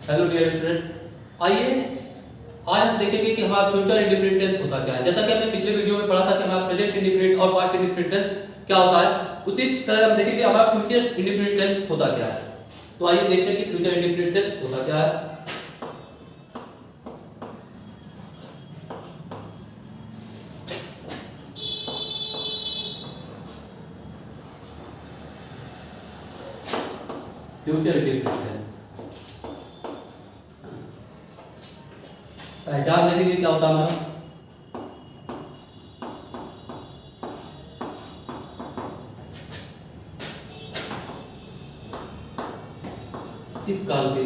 Hello dear student, आइए आज हम देखेंगे कि हमारा फ्यूचर इंडेफिनिट टेंस होता क्या है। जैसा कि हमने पिछले वीडियो में पढ़ा था कि हमारा प्रेजेंट इंडेफिनिट और पास्ट इंडेफिनिट टेंस क्या होता है, उसी तरह हम देखेंगे हमारा फ्यूचर इंडेफिनिट टेंस होता क्या है। तो आइए देखते हैं कि फ्यूचर इंडेफिनिट टेंस होता क्या है। फ्यूचर इंडेफिनिट टेंस पहचान देखेंगे क्या होता है हमारा। इस काल के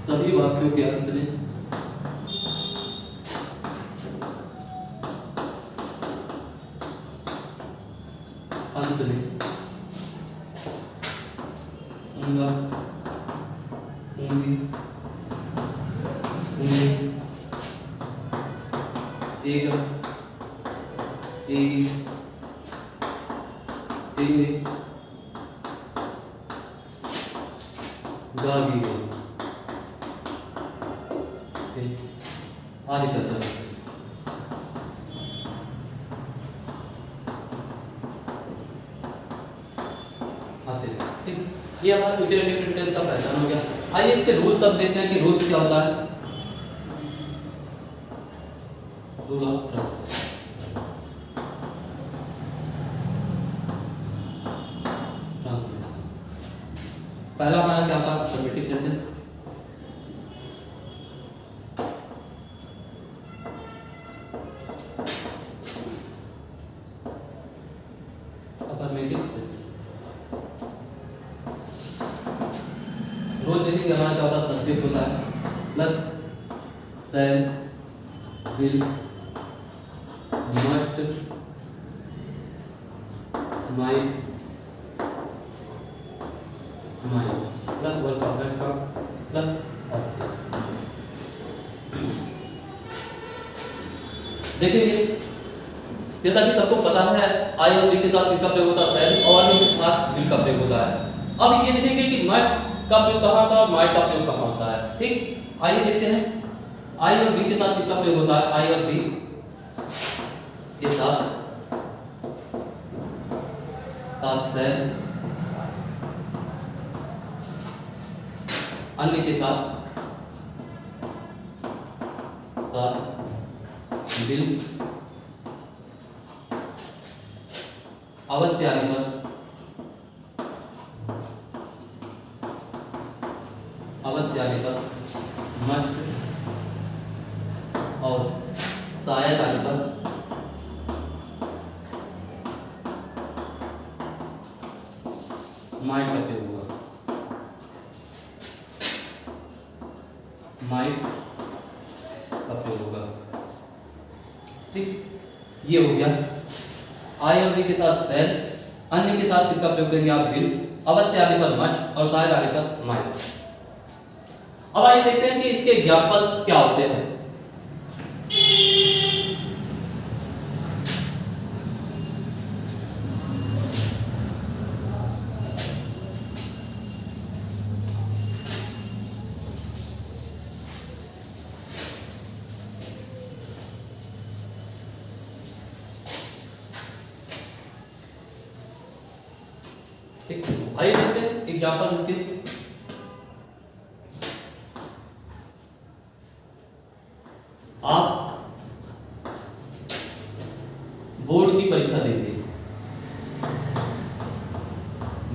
सभी वाक्यों के अंत में ऊंगा, ऊंगी, ऊंगे, एगा, एगी, एगे, गागी, आदि करता है। ठीक, ये हमारा फ्यूचर इंडेफिनिट टेंस का पहचान हो गया। आइए इसके रूल्स अब देखते हैं कि रूल्स क्या होता है। रूल ऑफ थंब, पहला हमारा क्या था, अफर्मेटिव सेंटेंस। अफर्मेटिव रोज देखेंगे हमारा क्या होता है, सब्जेक्ट होता है plus shall, will, must, might, might plus verb perfect का प्लस देखेंगे। जैसा कि सबको पता है, आई और वी के साथ किसका प्रयोग होता है, शैल, और के साथ विल का प्रयोग होता है। अब ये देखेंगे कि मस्ट का प्रयोग कहाँ होता है और माइट का प्रयोग कहाँ होता है। ठीक, आइए देखते हैं। आई और बी के साथ किसका प्रयोग होता है, आई और बी के साथ शैल, अन्य के साथ विल, अवश्य आने पर मस्ट, और शायद आने पर माइट का प्रयोग होगा। माइट का प्रयोग होगा। ठीक, ये हो गया। आई और बी के साथ शैल, अन्य के साथ किसका प्रयोग करेंगे आप, विल, अवश्य आने पर मस्ट, और शायद आने पर माइट। अब आइए देखते हैं कि इसके एग्जांपल्स क्या होते हैं। ठीक, आइए देखते हैं एग्जांपल होते हैं। आप बोर्ड की परीक्षा देंगे,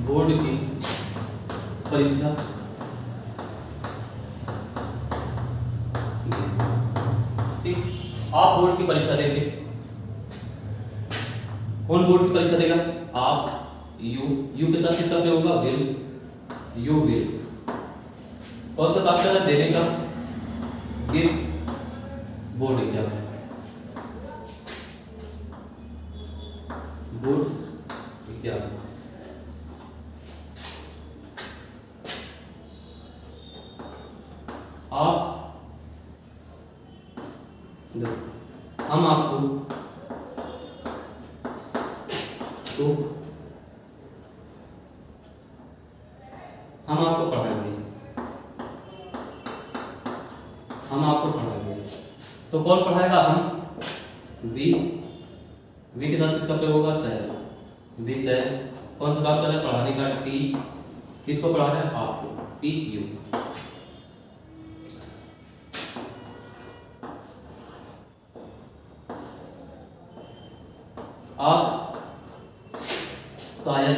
बोर्ड की परीक्षा ठीक, आप बोर्ड की परीक्षा देंगे। कौन बोर्ड की परीक्षा देगा, आप। यू के साथ किसका प्रयोग होगा, विल, यू विल। कौन सा काम करना, देने का, give, board exam, board exam. आप, हम आपको हम आपको पढ़ाएंगे, हम आपको पढ़ाएंगे। तो कौन पढ़ाएगा? हम। वी के साथ किसका प्रयोग होगा? सर। V sir. कौन सा काम कर रहा है? पढ़ाने का। टी किसको पढ़ा रहा है? आपको। T U. आप शायद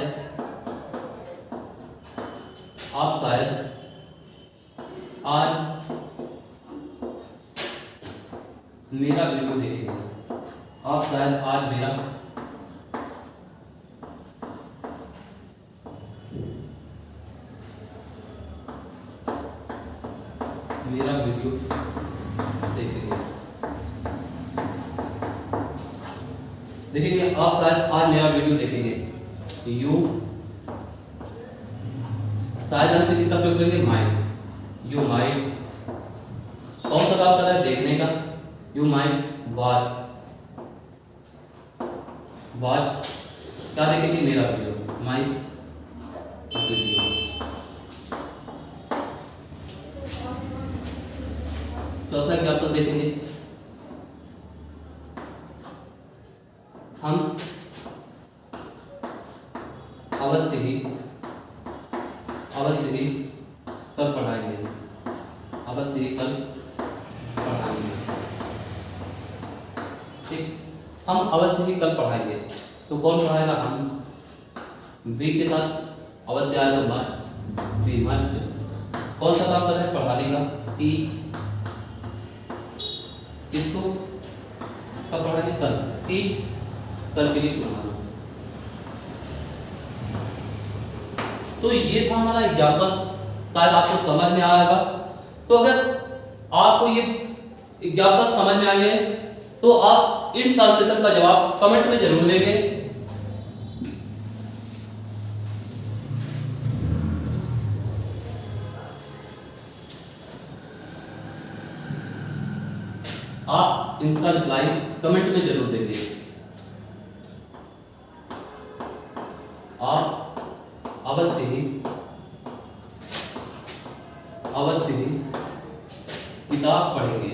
आज मेरा वीडियो देखेंगे। आप शायद आज मेरा वीडियो देखेंगे। आप शायद आज मेरा वीडियो देखेंगे। यू शायद हम किसका प्रयोग करेंगे? माइट। यू माइट कौन सा काम कर रहा है? देखने का। यू माइट वॉच क्या देखेंगे? मेरा वीडियो। My video. चौथा एग्जाम्पल देखेंगे। हम अवश्य ही कल पढ़ाएंगे। ठीक, हम अवश्य ही कल पढ़ाएंगे। तो कौन पढ़ाएगा? हम। वी के साथ अवश्य आएगा मस्ट। वी मस्ट कौन सा काम कर रहा है? पढ़ाने का। टी किसको? कब पढ़ाएंगे? कल। टी कल के लिए पढ़ाना। तो ये था हमारा एग्जाम्पल। शायद आपको समझ में आएगा। तो अगर आपको ये एग्जाम्पल समझ में आएंगे तो आप इन ट्रांसलेशन का जवाब कमेंट में जरूर देंगे। आप इनका रिप्लाई कमेंट में जरूर देंगे। आप अवश्य ही किताब पढ़ेंगे।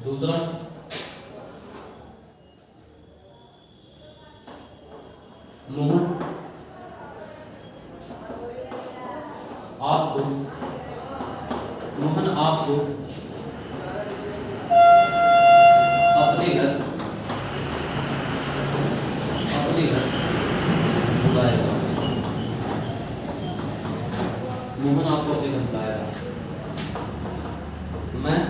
दूसरा, मोहन आपको अपने घर बुलाएगा। मोहन आपको अपने घर बुलाएगा। मैं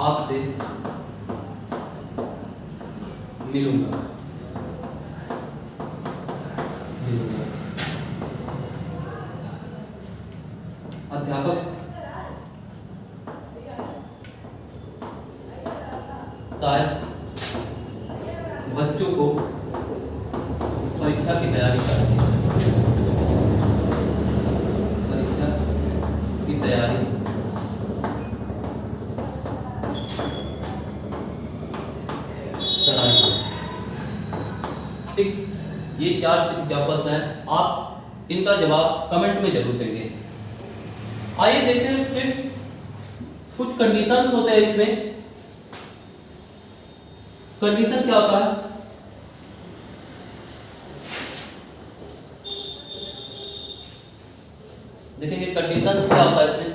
आपसे मिलूंगा। अध्यापक शायद बच्चों को परीक्षा की तैयारी कराएंगे। ठीक, ये 4 एग्जाम्पल्स हैं। आप इनका जवाब कमेंट में जरूर देंगे। आइए देखते हैं फिर कुछ कंडीशंस होते हैं इसमें। कंडीशन क्या होता है? देखेंगे कंडीशन क्या होता है इसमें।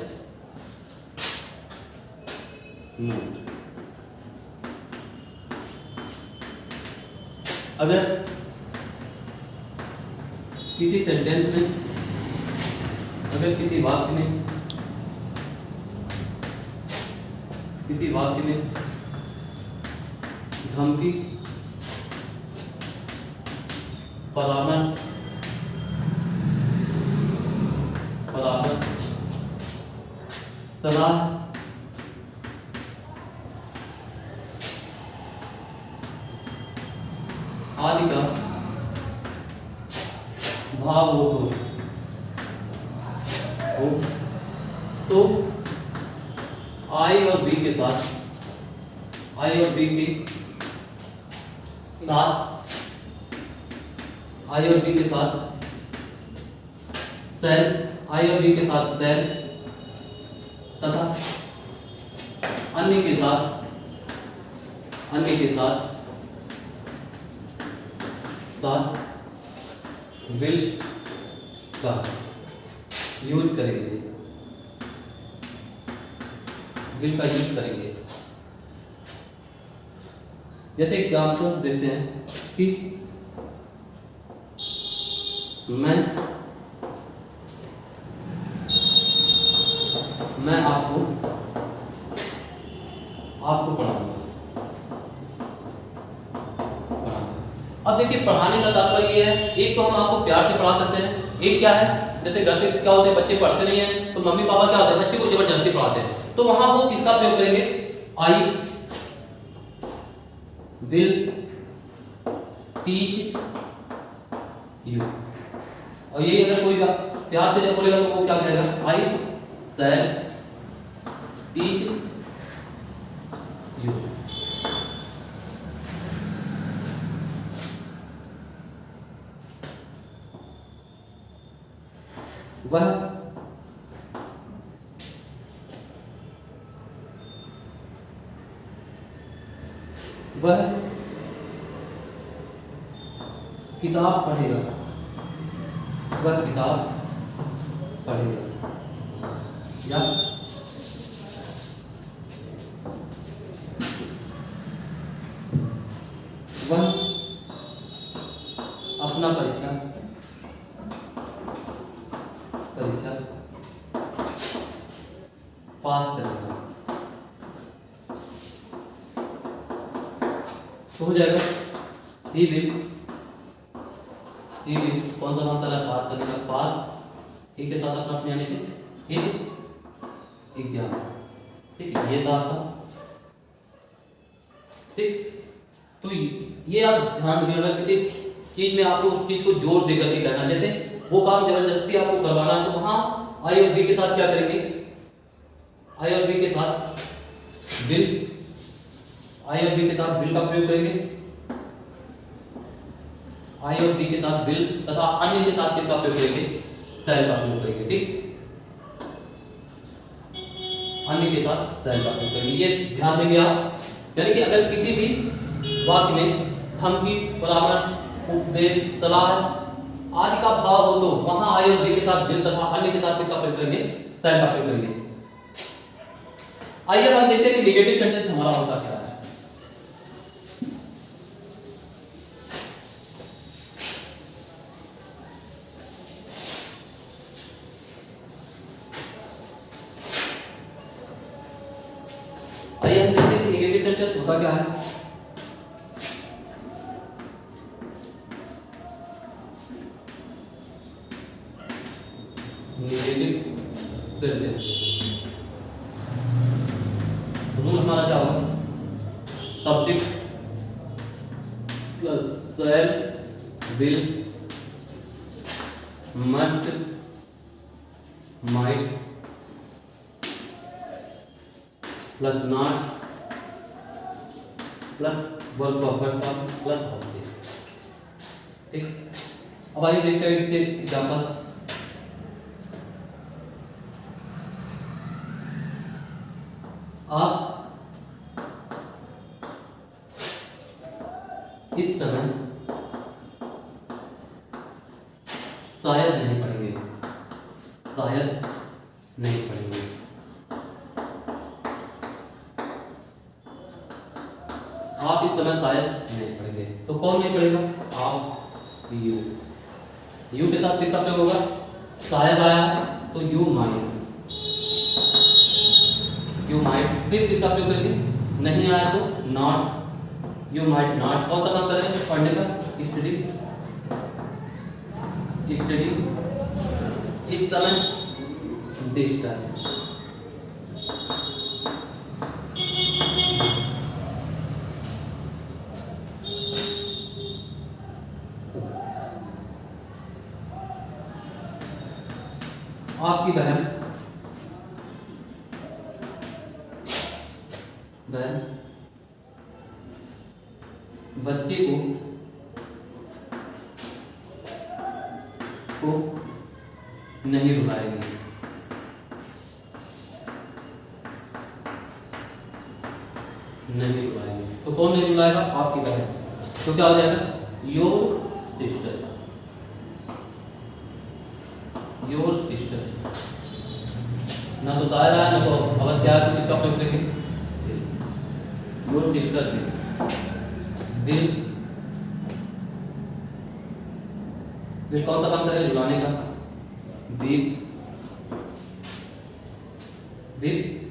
अगर किसी सेंटेंस में, अगर किसी वाक्य में धमकी, परामर्श, सलाह, आदि का भाव हो तो आई और बी के साथ, आई और बी के साथ, आई और बी के साथ सेल, आई और बी के साथ सेल तथा अन्य के साथ, अन्य के साथ विल का यूज करेंगे, विल का यूज करेंगे। जैसे एग्जाम्पल देते हैं कि मैं आपको पढ़ाऊंगा। अब देखिए पढ़ाने का तात्पर्य ये है, एक तो हम आपको प्यार से पढ़ा सकते हैं, एक क्या है, जैसे घर पे क्या होते हैं, बच्चे पढ़ते नहीं है तो मम्मी पापा क्या होते हैं, बच्चे को जबरदस्ती पढ़ाते हैं, तो वहां वो किसका प्रयोग करेंगे, आई विल टीच यू। और ये अगर कोई प्यार से जब बोलेगा तो वो क्या कहेगा, आई शैल टीच यू। वह किताब पढ़ेगा, वह किताब पढ़ेगा, या वह अपना परीक्षा पास करेगा। तो हो जाएगा ही विल कौन सा नाम था, पास करने का, पास ही के साथ अपना यानी कि एग्जाम। ठीक है, ये था आपका। ठीक, तो ये आप ध्यान रखिए, अगर किसी चीज में आपको उस चीज को जोर देकर के करना, जैसे वो काम जबरदस्ती आपको करवाना है, तो वहां आई और बी के साथ क्या करेंगे, आई और बी के साथ विल, आई और बी के साथ विल का प्रयोग करेंगे, आई और बी के साथ विल तथा अन्य के साथ किसका प्रयोग करेंगे, शैल का प्रयोग करेंगे। ठीक, अन्य के साथ शैल का प्रयोग करेंगे, ये ध्यान देंगे आप। यानी कि अगर किसी भी वाक्य में धमकी, परामर्श, उपदेश, सलाह आदि का भाव हो तो वहां आई और बी के साथ विल तथा अन्य के साथ किसका प्रयोग करेंगे, शैल का प्रयोग करेंगे। आइए हम देखते हैं कि नेगेटिव सेंटेंस हमारा होता क्या है। आइए हम देखते हैं कि नेगेटिव सेंटेंस होता क्या है। नेगेटिव सेंटेंस रूल हमारा क्या होगा, subject plus shall will must might plus not plus verb plus object. ठीक, अब आइए देखते हैं इसके एग्जांपल। आप इस समय शायद नहीं पढ़ेंगे, शायद नहीं पढ़ेंगे। आप इस समय शायद नहीं पढ़ेंगे, तो कौन नहीं पढ़ेगा, आप, यू के साथ किसका प्रयोग होगा, शायद आया तो यू माइट, फिर किसका प्रयोग करेंगे, नहीं आया तो नॉट, यू माइट नॉट। कौन सा काम करेंगे, पढ़ने का, स्टडी, इस समय दिस टाइम। आपकी बहन बहन बच्चे को नहीं रुलाएगी। नहीं रुलाएगी तो कौन नहीं रुलाएगा? आपकी बहन। तो क्या हो जाएगा? Your sister. योर सिस्टर ना तो दायरा है ना तो अब क्या है, किसका प्रयोग करेंगे? योर सिस्टर विल कौन सा काम करेगा? रुलाने का। विल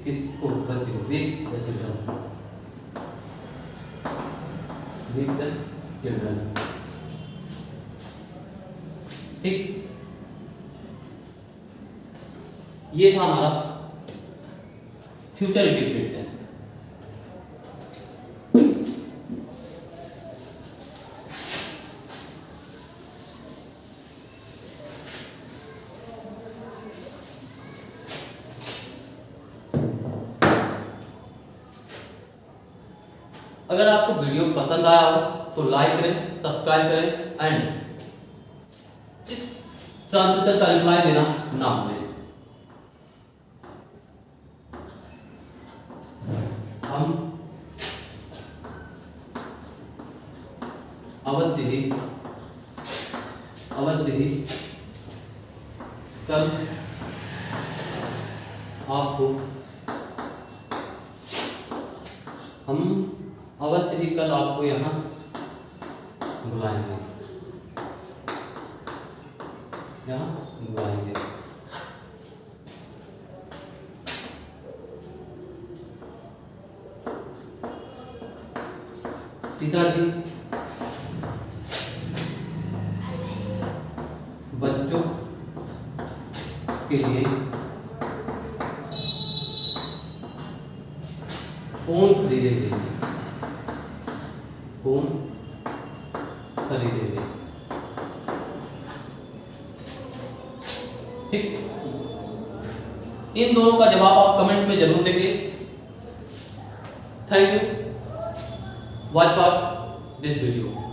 किसको? बच्चे को। Will the children. Will the children. ठीक, ये था हमारा फ्यूचर इंटीग्रेटेड टेंस। अगर आपको वीडियो पसंद आया हो तो लाइक करें, सब्सक्राइब करें एंड ट्रांसलेटर का रिप्लाई देना ना भूलें। हम अवश्य ही कल आपको यहाँ बुलाएंगे। पिताजी बच्चों के लिए फोन खरीदेंगे। ठीक, इन दोनों का जवाब आप कमेंट में जरूर देंगे। Thank you watch for this video.